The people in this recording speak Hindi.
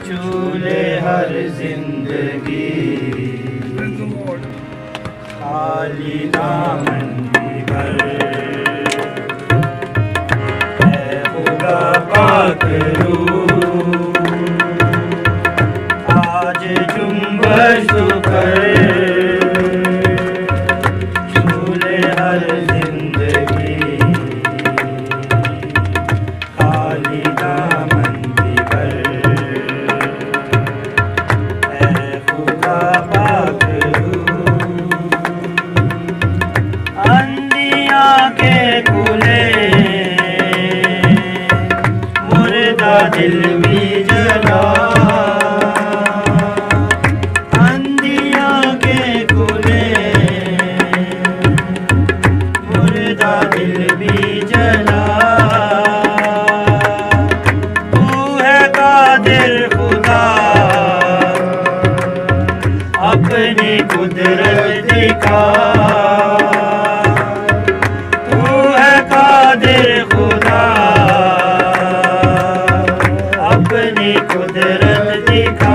चूले हर जिंदगी खाली दामन भी भर है खुदा पाक रूह आज जुम्बश कर चूले हर जिंदगी खाली दामन भी भर है खुदा पाक अंधियाँ के खुले मुर्दा दिल भी जला अंधियाँ के खुले मुर्दा दिल भी जला तू है कादिर खुदा अपनी कुदरत दिखा खुदा अपनी कुदरत दिखा